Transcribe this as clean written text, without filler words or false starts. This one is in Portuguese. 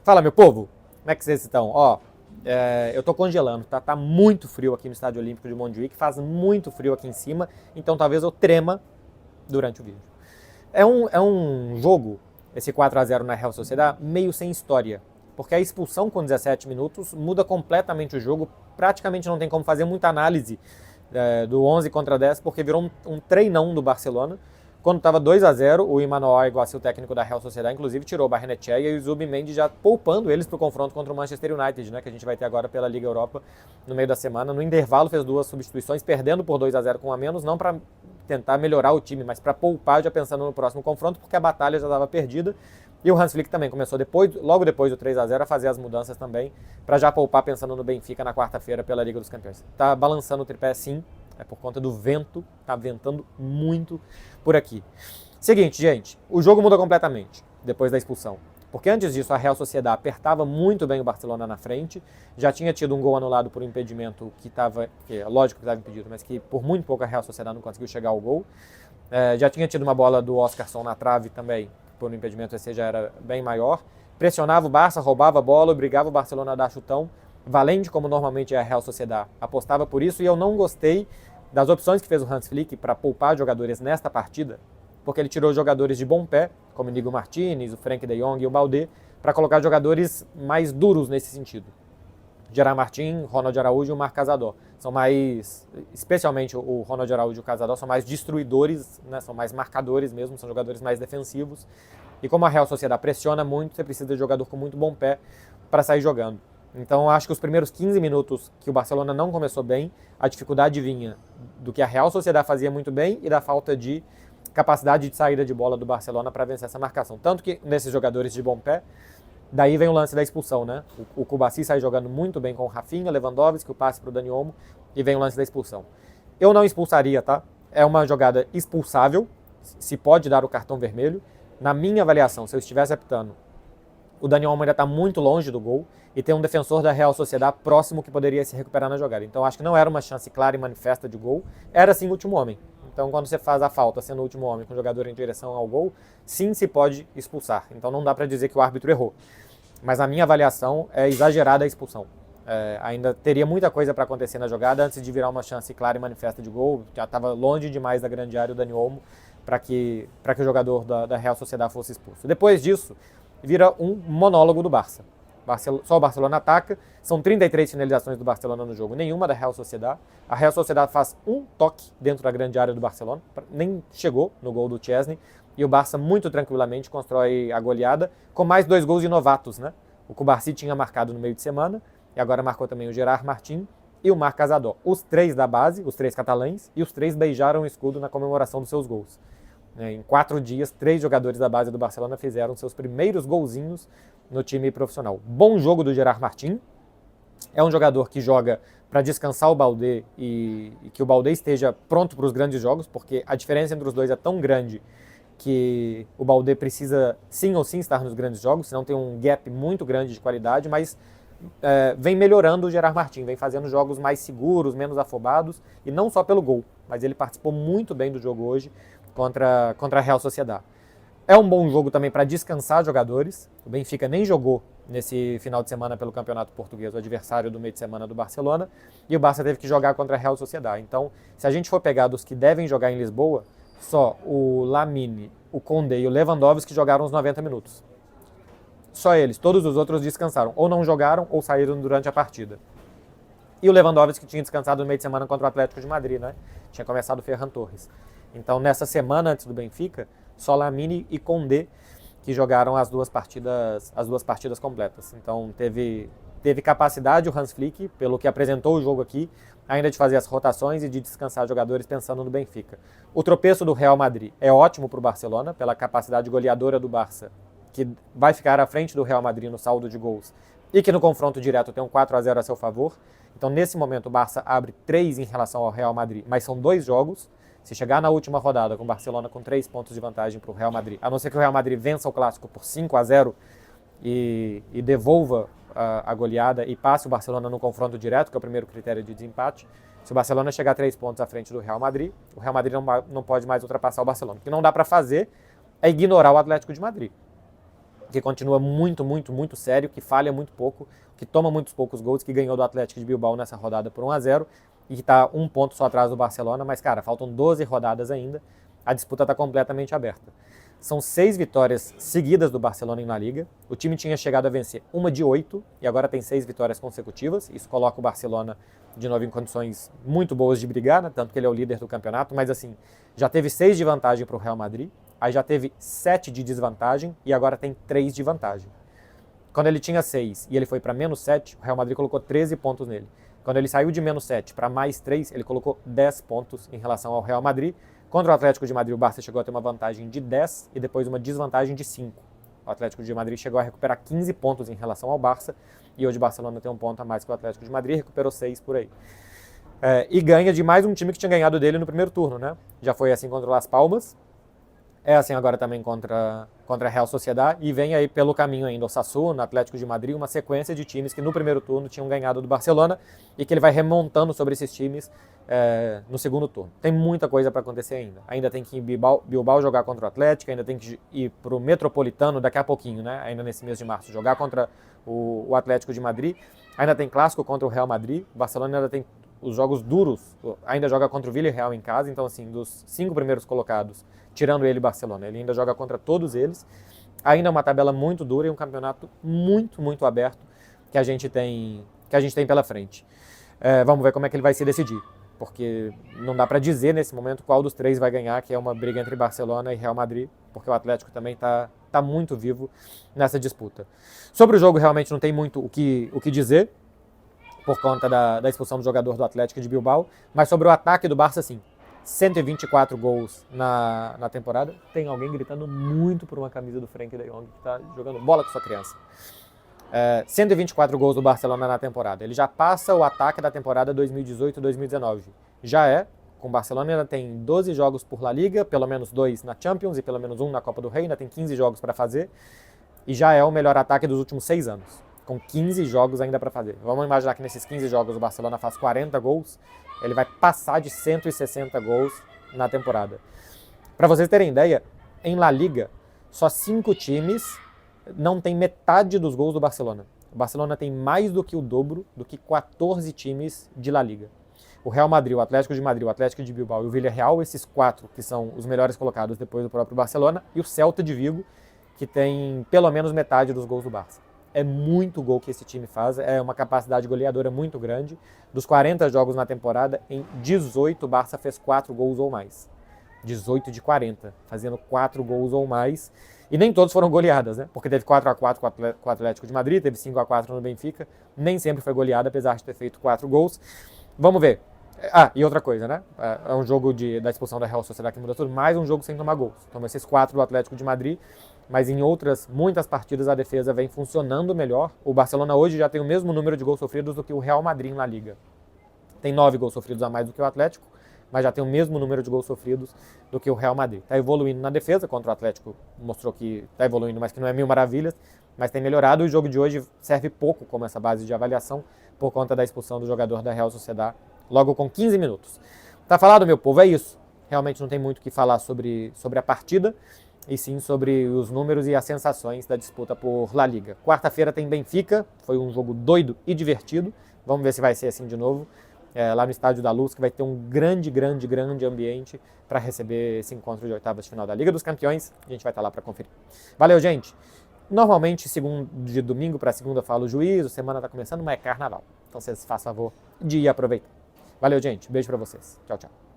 Fala, meu povo! Como é que vocês estão? Eu tô congelando, tá? Tá muito frio aqui no Estádio Olímpico de Montjuic, faz muito frio aqui em cima, então talvez eu trema durante o vídeo. É um jogo, esse 4-0 na Real Sociedad, meio sem história, porque a expulsão com 17 minutos muda completamente o jogo, praticamente não tem como fazer muita análise do 11 contra 10, porque virou um treinão do Barcelona. Quando estava 2-0, o Emmanuel Alguacil, o técnico da Real Sociedad, inclusive tirou o Barrenetxea e o Zubimendi já poupando eles para o confronto contra o Manchester United, né, que a gente vai ter agora pela Liga Europa no meio da semana. No intervalo fez 2 substituições, perdendo por 2-0 com um a menos, não para tentar melhorar o time, mas para poupar já pensando no próximo confronto, porque a batalha já estava perdida. E o Hans Flick também começou logo depois do 3-0 a fazer as mudanças também, para já poupar pensando no Benfica na quarta-feira pela Liga dos Campeões. Tá balançando o tripé sim, é por conta do vento, tá ventando muito por aqui. Seguinte, gente, o jogo muda completamente depois da expulsão. Porque antes disso a Real Sociedad apertava muito bem o Barcelona na frente, já tinha tido um gol anulado por um impedimento lógico que estava impedido, mas que por muito pouco a Real Sociedad não conseguiu chegar ao gol. Já tinha tido uma bola do Óscarson na trave também, por um impedimento, esse já era bem maior. Pressionava o Barça, roubava a bola, obrigava o Barcelona a dar chutão. Valente, como normalmente é a Real Sociedad, apostava por isso, e eu não gostei das opções que fez o Hans Flick para poupar jogadores nesta partida, porque ele tirou jogadores de bom pé, como o Nigo Martínez, o Frenkie de Jong e o Baldé, para colocar jogadores mais duros nesse sentido. Gerard Martin, Ronald Araújo e o Marc Casador. São mais, especialmente o Ronald Araújo e o Casador, são mais destruidores, né? São mais marcadores mesmo, são jogadores mais defensivos. E como a Real Sociedad pressiona muito, você precisa de jogador com muito bom pé para sair jogando. Então, eu acho que os primeiros 15 minutos que o Barcelona não começou bem, a dificuldade vinha do que a Real Sociedad fazia muito bem e da falta de capacidade de saída de bola do Barcelona para vencer essa marcação. Tanto que nesses jogadores de bom pé, daí vem o lance da expulsão, né? O Cubarsí sai jogando muito bem com o Rafinha, Lewandowski, o passe para o Dani Olmo, e vem o lance da expulsão. Eu não expulsaria, tá? É uma jogada expulsável, se pode dar o cartão vermelho. Na minha avaliação, se eu estivesse apitando, o Dani Olmo ainda está muito longe do gol e tem um defensor da Real Sociedad próximo que poderia se recuperar na jogada. Então acho que não era uma chance clara e manifesta de gol, era sim o último homem. Então quando você faz a falta sendo o último homem com o jogador em direção ao gol, sim se pode expulsar. Então não dá para dizer que o árbitro errou. Mas na minha avaliação é exagerada a expulsão. Ainda teria muita coisa para acontecer na jogada antes de virar uma chance clara e manifesta de gol. Já estava longe demais da grande área o Dani Olmo para que o jogador da Real Sociedad fosse expulso. Depois disso, vira um monólogo do Barça. Só o Barcelona ataca, são 33 finalizações do Barcelona no jogo, nenhuma da Real Sociedad. A Real Sociedad faz um toque dentro da grande área do Barcelona, nem chegou no gol do Chesney, e o Barça muito tranquilamente constrói a goleada, com mais 2 gols de novatos, né? O Cubarsí tinha marcado no meio de semana, e agora marcou também o Gerard Martin e o Marc Casador. Os 3 da base, os 3 catalães, e os 3 beijaram o escudo na comemoração dos seus gols. Em 4 dias, 3 jogadores da base do Barcelona fizeram seus primeiros golzinhos no time profissional. Bom jogo do Gerard Martin. É um jogador que joga para descansar o Baldé e que o Baldé esteja pronto para os grandes jogos, porque a diferença entre os dois é tão grande que o Baldé precisa sim ou sim estar nos grandes jogos, senão tem um gap muito grande de qualidade, mas vem melhorando o Gerard Martin, vem fazendo jogos mais seguros, menos afobados, e não só pelo gol, mas ele participou muito bem do jogo hoje contra a Real Sociedad. É um bom jogo também para descansar jogadores. O Benfica nem jogou nesse final de semana pelo Campeonato Português, o adversário do meio de semana do Barcelona, e o Barça teve que jogar contra a Real Sociedad. Então, se a gente for pegar dos que devem jogar em Lisboa, só o Lamine, o Koundé e o Lewandowski jogaram os 90 minutos. Só eles, todos os outros descansaram, ou não jogaram ou saíram durante a partida. E o Lewandowski tinha descansado no meio de semana contra o Atlético de Madrid, né? Tinha começado o Ferran Torres. Então, nessa semana antes do Benfica, só Lamine e Koundé que jogaram as duas partidas completas. Então, teve capacidade o Hans Flick, pelo que apresentou o jogo aqui, ainda de fazer as rotações e de descansar jogadores pensando no Benfica. O tropeço do Real Madrid é ótimo para o Barcelona, pela capacidade goleadora do Barça, que vai ficar à frente do Real Madrid no saldo de gols e que no confronto direto tem um 4-0 a seu favor. Então, nesse momento, o Barça abre 3 em relação ao Real Madrid, mas são 2 jogos. Se chegar na última rodada com o Barcelona com 3 pontos de vantagem para o Real Madrid, a não ser que o Real Madrid vença o Clássico por 5-0 e devolva a goleada e passe o Barcelona no confronto direto, que é o primeiro critério de desempate, se o Barcelona chegar 3 pontos à frente do Real Madrid, o Real Madrid não pode mais ultrapassar o Barcelona. O que não dá para fazer é ignorar o Atlético de Madrid. que continua muito, muito, muito sério, que falha muito pouco, que toma muitos poucos gols, que ganhou do Atlético de Bilbao nessa rodada por 1-0 e que está um ponto só atrás do Barcelona, mas, cara, faltam 12 rodadas ainda, a disputa está completamente aberta. São 6 vitórias seguidas do Barcelona em La Liga, o time tinha chegado a vencer uma de 8 e agora tem 6 vitórias consecutivas, isso coloca o Barcelona de novo em condições muito boas de brigar, né? Tanto que ele é o líder do campeonato, mas assim, já teve 6 de vantagem para o Real Madrid, aí já teve 7 de desvantagem e agora tem 3 de vantagem. Quando ele tinha 6 e ele foi para menos 7, o Real Madrid colocou 13 pontos nele. Quando ele saiu de menos 7 para mais 3, ele colocou 10 pontos em relação ao Real Madrid. Contra o Atlético de Madrid, o Barça chegou a ter uma vantagem de 10 e depois uma desvantagem de 5. O Atlético de Madrid chegou a recuperar 15 pontos em relação ao Barça e hoje o Barcelona tem um ponto a mais que o Atlético de Madrid, recuperou 6 por aí. E ganha de mais um time que tinha ganhado dele no primeiro turno, né? Já foi assim contra o Las Palmas, é assim agora também contra a Real Sociedad e vem aí pelo caminho ainda o Osasuna, Atlético de Madrid, uma sequência de times que no primeiro turno tinham ganhado do Barcelona e que ele vai remontando sobre esses times no segundo turno. Tem muita coisa para acontecer ainda. Ainda tem que ir em Bilbao jogar contra o Atlético, ainda tem que ir para o Metropolitano daqui a pouquinho, né? Ainda nesse mês de março, jogar contra o Atlético de Madrid. Ainda tem clássico contra o Real Madrid. O Barcelona ainda tem os jogos duros, ainda joga contra o Villarreal em casa, então assim, dos 5 primeiros colocados, tirando ele e Barcelona, ele ainda joga contra todos eles. Ainda é uma tabela muito dura e um campeonato muito, muito aberto que a gente tem pela frente. Vamos ver como é que ele vai se decidir, porque não dá para dizer nesse momento qual dos 3 vai ganhar, que é uma briga entre Barcelona e Real Madrid, porque o Atlético também tá muito vivo nessa disputa. Sobre o jogo realmente não tem muito o que dizer, por conta da expulsão do jogador do Atlético de Bilbao, mas sobre o ataque do Barça, sim. 124 gols na temporada. Tem alguém gritando muito por uma camisa do Frenkie de Jong, que está jogando bola com sua criança. 124 gols do Barcelona na temporada. Ele já passa o ataque da temporada 2018-2019. Já com o Barcelona ainda tem 12 jogos por La Liga, pelo menos 2 na Champions e pelo menos 1 na Copa do Rei, ainda tem 15 jogos para fazer, e já é o melhor ataque dos últimos 6 anos. Com 15 jogos ainda para fazer. Vamos imaginar que nesses 15 jogos o Barcelona faz 40 gols, ele vai passar de 160 gols na temporada. Para vocês terem ideia, em La Liga, só 5 times não tem metade dos gols do Barcelona. O Barcelona tem mais do que o dobro do que 14 times de La Liga. O Real Madrid, o Atlético de Madrid, o Atlético de Bilbao e o Villarreal, esses 4 que são os melhores colocados depois do próprio Barcelona, e o Celta de Vigo, que tem pelo menos metade dos gols do Barça. É muito gol que esse time faz, é uma capacidade goleadora muito grande. Dos 40 jogos na temporada, em 18 o Barça fez 4 gols ou mais. 18 de 40, fazendo 4 gols ou mais. E nem todos foram goleadas, né? Porque teve 4-4 com o Atlético de Madrid, teve 5-4 no Benfica. Nem sempre foi goleada, apesar de ter feito 4 gols. Vamos ver. E outra coisa, né? É um jogo da expulsão da Real Sociedad que muda tudo, mais um jogo sem tomar gols. Toma esses 4 do Atlético de Madrid, mas em muitas partidas a defesa vem funcionando melhor. O Barcelona hoje já tem o mesmo número de gols sofridos do que o Real Madrid na Liga. Tem 9 gols sofridos a mais do que o Atlético, mas já tem o mesmo número de gols sofridos do que o Real Madrid. Está evoluindo na defesa, contra o Atlético mostrou que está evoluindo, mas que não é mil maravilhas, mas tem melhorado. O jogo de hoje serve pouco como essa base de avaliação por conta da expulsão do jogador da Real Sociedad logo com 15 minutos. Tá falado, meu povo, é isso. Realmente não tem muito o que falar sobre a partida, e sim sobre os números e as sensações da disputa por La Liga. Quarta-feira tem Benfica, foi um jogo doido e divertido. Vamos ver se vai ser assim de novo, lá no Estádio da Luz, que vai ter um grande ambiente para receber esse encontro de oitavas de final da Liga dos Campeões. A gente vai estar lá para conferir. Valeu, gente! Normalmente, de domingo para segunda falo juízo, semana está começando, mas é carnaval. Então vocês façam favor de ir aproveitar. Valeu, gente. Beijo para vocês. Tchau, tchau.